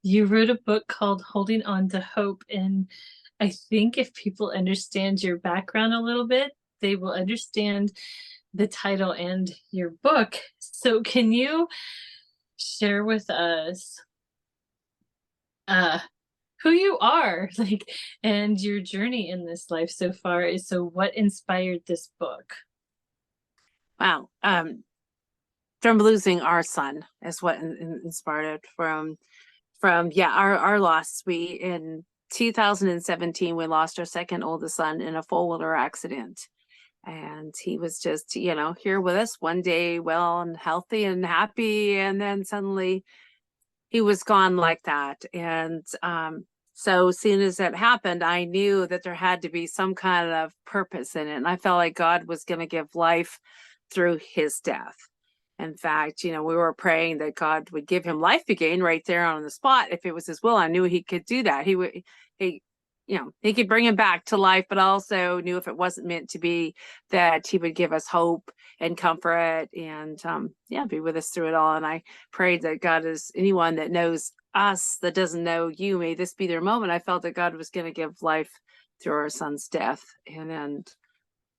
You wrote a book called Holding On to Hope, and I think if people understand your background a little bit, they will understand the title and your book. So can you share with us uh who you are, like, and your journey in this life so far? So what inspired this book? Wow. From losing our son is what inspired it from yeah, our loss. We in 2017 we lost our second oldest son in a four-wheeler accident. And he was just, here with us one day, well and healthy and happy, and then suddenly he was gone like that. And so as soon as that happened, I knew that there had to be some kind of purpose in it. And I felt like God was going to give life through his death. In fact, we were praying that God would give him life again right there on the spot. If it was his will, I knew he could do that. He, he could bring him back to life, but also knew if it wasn't meant to be, that he would give us hope and comfort and, be with us through it all. And I prayed that God is anyone that knows us that doesn't know you, may this be their moment. I felt that God was going to give life through our son's death. And then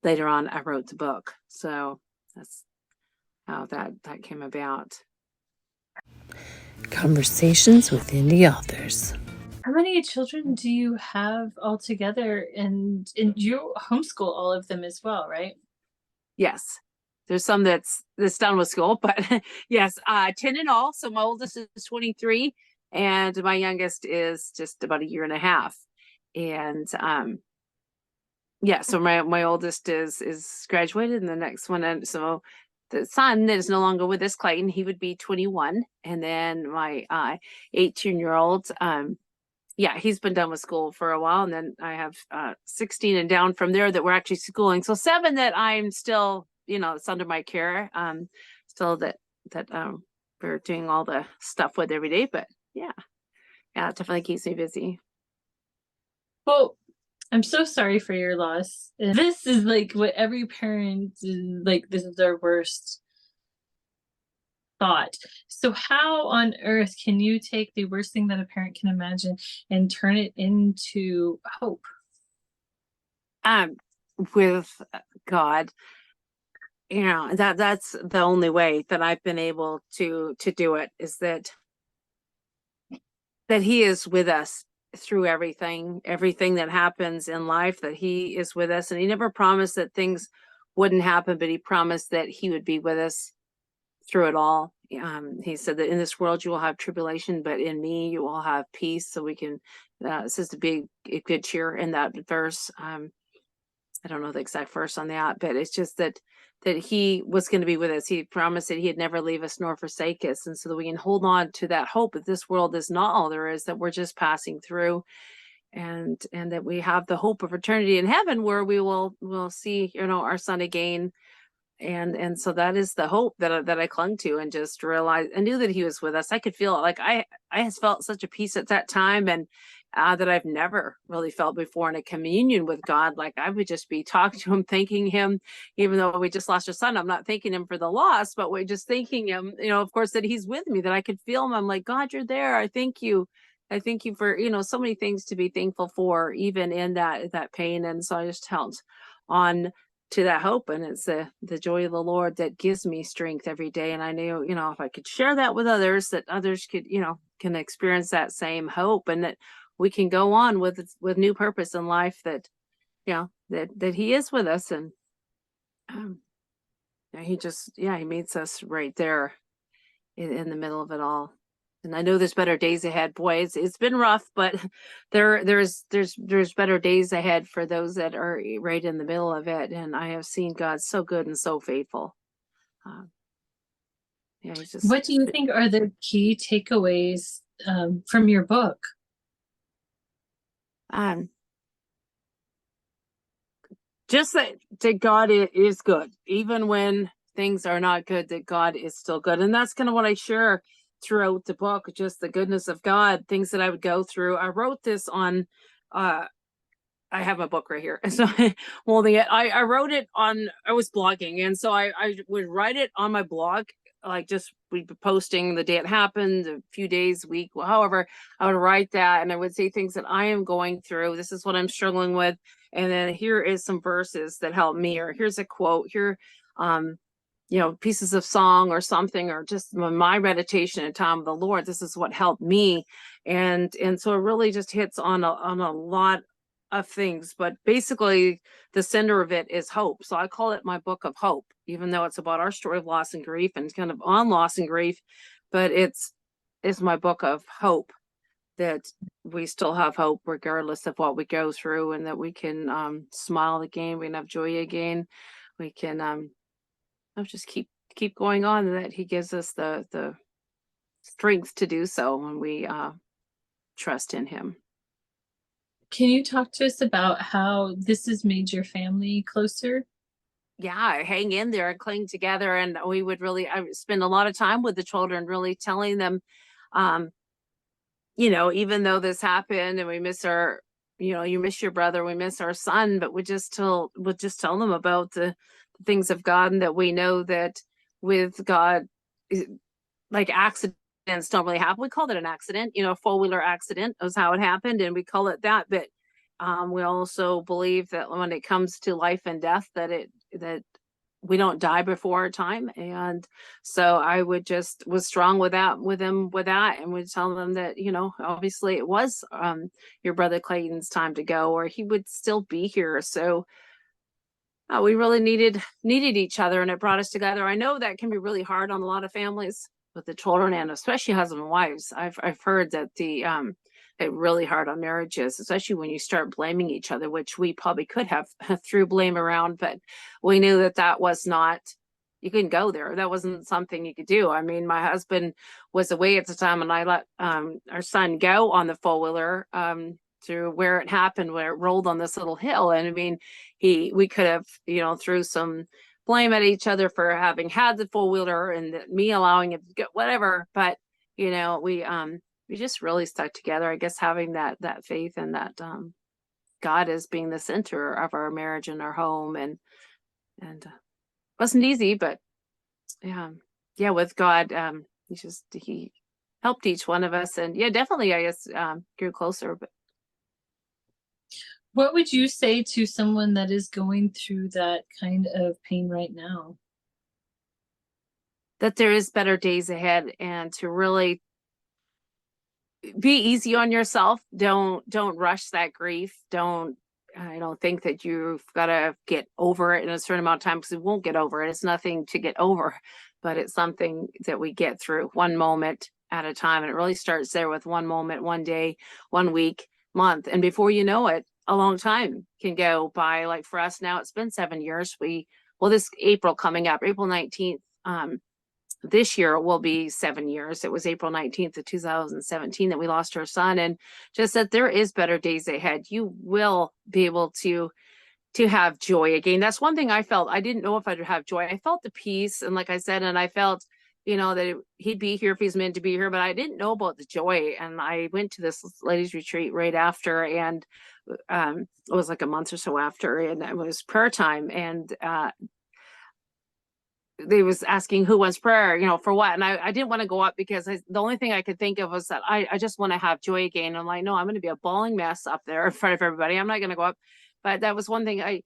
later on, I wrote the book. So that's how that came about. Conversations with Indie Authors. How many children do you have altogether? And you homeschool all of them as well, right? Yes. There's some that's done with school, but yes, 10 in all. So my oldest is 23 and my youngest is just about a year and a half. And so my oldest is graduated and the next one, and so the son that is no longer with us, Clayton, he would be 21. And then my 18-year-old, he's been done with school for a while. And then I have 16 and down from there that we're actually schooling. So 7 that I'm still, it's under my care. Still that we're doing all the stuff with every day. But yeah, it definitely keeps me busy. Well, I'm so sorry for your loss. This is like what every parent is like, this is their worst thought. So how on earth can you take the worst thing that a parent can imagine and turn it into hope? With God, that's the only way that I've been able to do it, is that he is with us through everything that happens in life, that he is with us. And he never promised that things wouldn't happen, but he promised that he would be with us through it all. He said that in this world you will have tribulation, but in me you will have peace. So we can, it says to be a good cheer in that verse. I don't know the exact verse on that, but it's just that he was going to be with us. He promised that he'd never leave us nor forsake us. And so that we can hold on to that hope that this world is not all there is, that we're just passing through, and that we have the hope of eternity in heaven, where we'll see, our son again. And so that is the hope that I clung to, and just realized, I knew that he was with us. I could feel it. Like I has felt such a peace at that time, and that I've never really felt before in a communion with God. Like I would just be talking to him, thanking him, even though we just lost our son. I'm not thanking him for the loss, but we're just thanking him, of course, that he's with me, that I could feel him. I'm like, God, you're there. I thank you. I thank you for, so many things to be thankful for, even in that pain. And so I just held on to that hope, and it's the joy of the Lord that gives me strength every day. And I knew, if I could share that with others, that others could, can experience that same hope, and that we can go on with new purpose in life, that that he is with us. And he just, he meets us right there in the middle of it all. And I know there's better days ahead. Boy, it's been rough, but there's better days ahead for those that are right in the middle of it. And I have seen God so good and so faithful. He's just. What do you think are the key takeaways from your book? Just that God is good, even when things are not good, that God is still good. And that's kind of what I share throughout the book, just the goodness of God, things that I would go through. I wrote this on, I have my book right here. So holding it, I wrote it on, I was blogging. And so I would write it on my blog, like just we'd be posting the day it happened, a few days, week, however, I would write that, and I would say things that I am going through. This is what I'm struggling with. And then here is some verses that help me, or here's a quote here, pieces of song or something, or just my meditation and time with the Lord. This is what helped me. And so it really just hits on a lot of things, but basically the center of it is hope. So I call it my book of hope, even though it's about our story of loss and grief and kind of on loss and grief, but it's my book of hope, that we still have hope regardless of what we go through, and that we can smile again, we can have joy again, we can just keep going on, and that he gives us the strength to do so when we trust in him. Can you talk to us about how this has made your family closer? Yeah, hang in there and cling together. And I would spend a lot of time with the children, really telling them, even though this happened and we miss you miss your brother, we miss our son, but we'll just tell them about the things of God, and that we know that with God, like accidents don't really happen. We called it an accident, a four-wheeler accident was how it happened, and we call it that. But we also believe that when it comes to life and death, that we don't die before our time. And so I was strong with that, and would tell them that, obviously it was your brother Clayton's time to go, or he would still be here. So we really needed each other, and it brought us together. I know that can be really hard on a lot of families with the children, and especially husband and wives. I've heard that it really hard on marriages, especially when you start blaming each other, which we probably could have threw blame around, but we knew that was not, you couldn't go there. That wasn't something you could do. I mean, my husband was away at the time, and I let our son go on the four-wheeler to where it happened, where it rolled on this little hill. And I mean, we could have, threw some blame at each other for having had the four-wheeler and me allowing it to go, whatever. But, we just really stuck together, I guess, having that faith, and that God as being the center of our marriage and our home. And it wasn't easy, but with God, he helped each one of us. And definitely, I guess, grew closer. But what would you say to someone that is going through that kind of pain right now? That there is better days ahead, and to really be easy on yourself. Don't rush that grief. I don't think that you've got to get over it in a certain amount of time, because we won't get over it. It's nothing to get over, but it's something that we get through one moment at a time. And it really starts there with one moment, one day, 1 week, month. And before you know it, a long time can go by. Like for us now, it's been 7 years. This April coming up, April 19th, this year will be 7 years. It was April 19th of 2017 that we lost our son. And just that there is better days ahead. You will be able to have joy again. That's one thing I felt. I didn't know if I'd have joy. I felt the peace. And like I said, and I felt, that he'd be here if he's meant to be here, but I didn't know about the joy. And I went to this ladies retreat right after, and it was like a month or so after, and it was prayer time. And they was asking who wants prayer, for what. And I didn't want to go up, because the only thing I could think of was that I just want to have joy again. I'm like, no, I'm going to be a bawling mess up there in front of everybody. I'm not going to go up. But that was one thing I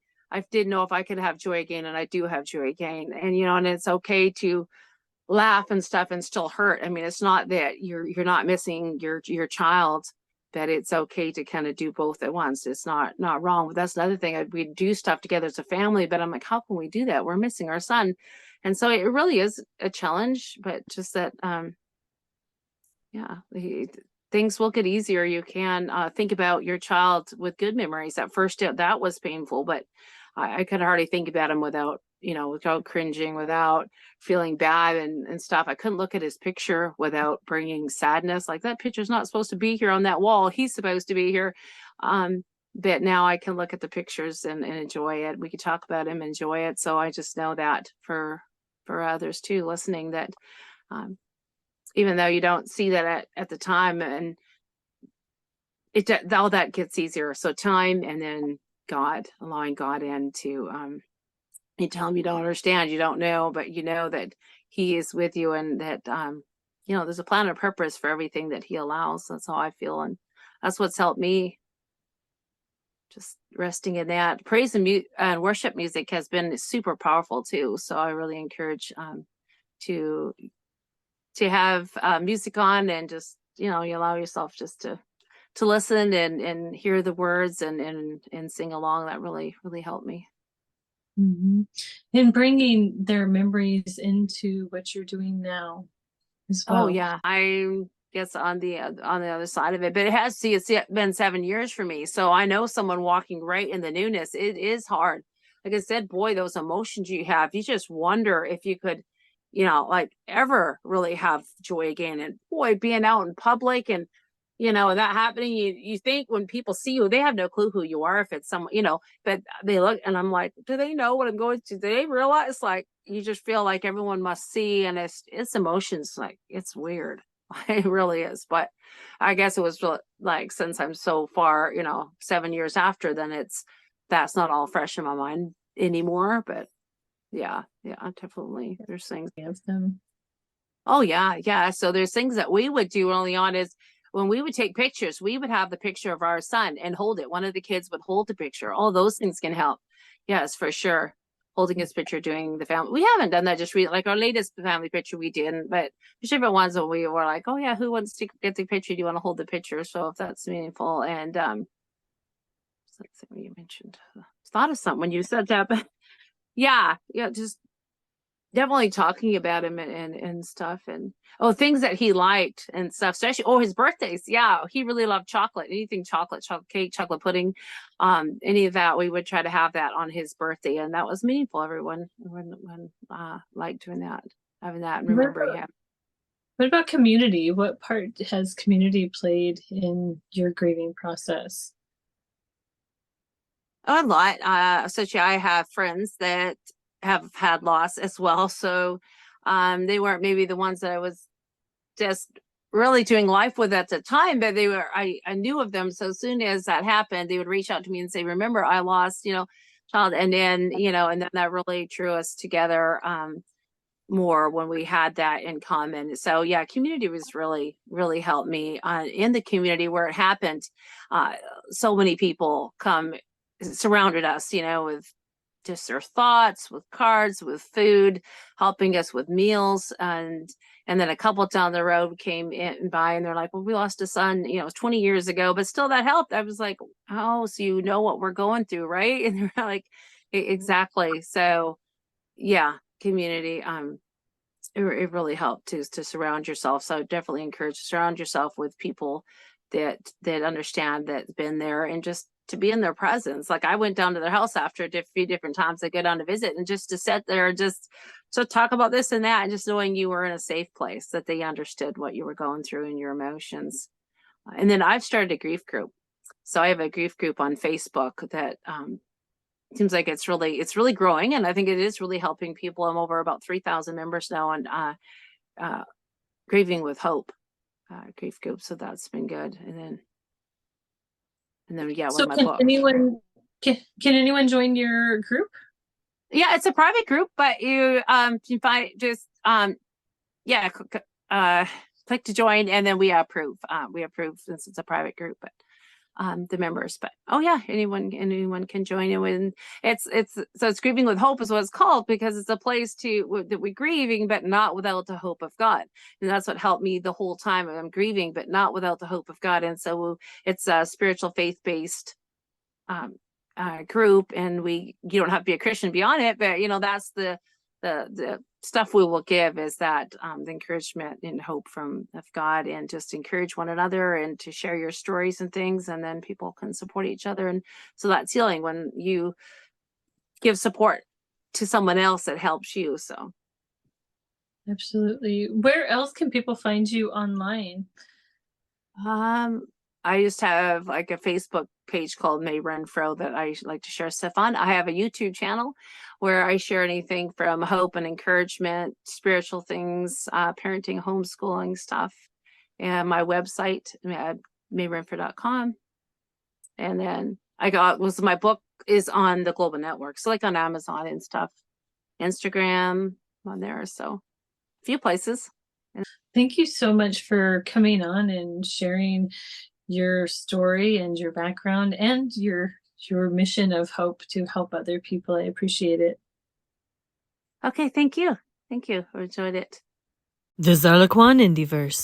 didn't know if I could have joy again. And I do have joy again. And, and it's okay to laugh and stuff and still hurt. I mean, it's not that you're not missing your child, but it's okay to kind of do both at once. It's not wrong. But that's another thing. We do stuff together as a family, but I'm like, how can we do that? We're missing our son. And so it really is a challenge, but just that, things will get easier. You can think about your child with good memories. At first, that was painful, but I could hardly think about him without cringing, without feeling bad and stuff. I couldn't look at his picture without bringing sadness. Like, that picture's not supposed to be here on that wall. He's supposed to be here. But now I can look at the pictures and enjoy it. We could talk about him, enjoy it. So I just know that for others too, listening, that even though you don't see that at the time, and all that gets easier. So time, and then God, allowing God in to, you tell him you don't understand, you don't know, but you know that he is with you, and that you know, there's a plan and purpose for everything that he allows. That's how I feel, and that's what's helped me, just resting in that. Praise and worship music has been super powerful too. So I really encourage to have music on, and just, you know, you allow yourself just to listen and hear the words and sing along. That really helped me. And bringing their memories into what you're doing now as Oh well. yeah, I guess on the other side of it, but it's been 7 years for me, so I know someone walking right in the newness. It is hard. Like I said, boy, those emotions you have, you just wonder if you could, you know, like ever really have joy again. And boy, being out in public and, you know, that happening, you think when people see you, they have no clue who you are if it's someone, you know, but they look, and I'm like, do they know what I'm going through? Do they realize? Like, you just feel like everyone must see, and it's emotions. Like, it's weird. It really is. But I guess it was like, since I'm so far, you know, 7 years after, then that's not all fresh in my mind anymore. But yeah, definitely there's things. Them. Oh yeah. So there's things that we would do early on, is when we would take pictures, we would have the picture of our son and hold it. One of the kids would hold the picture. All those things can help. Yes, for sure. Holding his picture, doing the family. We haven't done that just like our latest family picture we did, but there's different ones that we were like, oh yeah, who wants to get the picture? Do you want to hold the picture? So if that's meaningful. And something you mentioned. I thought of something when you said that, but yeah, just definitely talking about him and stuff, and things that he liked and stuff, especially his birthdays. Yeah, he really loved chocolate. Anything chocolate cake, chocolate pudding, any of that, we would try to have that on his birthday, and that was meaningful. Everyone liked doing that, having that, and remembering him. What about community? What part has community played in your grieving process? A lot. Essentially, I have friends that have had loss as well, so they weren't maybe the ones that I was just really doing life with at the time, but I knew of them. So as soon as that happened, they would reach out to me and say, remember, I lost, you know, child. And then, you know, and then that really drew us together more when we had that in common. So yeah, community was really helped me in the community where it happened. So many people surrounded us, you know, with just their thoughts, with cards, with food, helping us with meals. And then a couple down the road came in by, and they're like, well, we lost a son, you know, 20 years ago, but still that helped. I was like, oh, so you know what we're going through, right? And they're like, exactly. So yeah, community, it really helped to surround yourself. So I definitely encourage to surround yourself with people that understand, that's been there, and just to be in their presence. Like, I went down to their house after a few different times. I go down to visit, and just to sit there, just to talk about this and that, and just knowing you were in a safe place, that they understood what you were going through and your emotions. And then I've started a grief group. So I have a grief group on Facebook that seems like it's really growing, and I think it is really helping people. I'm over about 3,000 members now on Grieving with Hope grief group, so that's been good. And then yeah, So one of my books. can anyone join your group? Yeah, it's a private group, but you find just click to join, and then we approve since it's a private group, but the members. But anyone can join in. When it's Grieving with Hope is what it's called, because it's a place that we're grieving, but not without the hope of God. And that's what helped me the whole time. I'm grieving, but not without the hope of God. And so it's a spiritual, faith-based group, and you don't have to be a Christian beyond it, but you know, that's the stuff we will give, is that the encouragement and hope of God, and just encourage one another, and to share your stories and things, and then people can support each other. And so that's healing, when you give support to someone else that helps you. So Absolutely. Where else can people find you online? I just have like a Facebook page called Mae Renfroe that I like to share stuff on. I have a YouTube channel where I share anything from hope and encouragement, spiritual things, parenting, homeschooling stuff, and my website, maerenfroe.com. And then my book is on the global network, so like on Amazon and stuff, Instagram on there. So few places. Thank you so much for coming on and sharing your story and your background and your mission of hope to help other people. I appreciate it. Okay, thank you. Thank you. I enjoyed it. The Zarlequan Indieverse.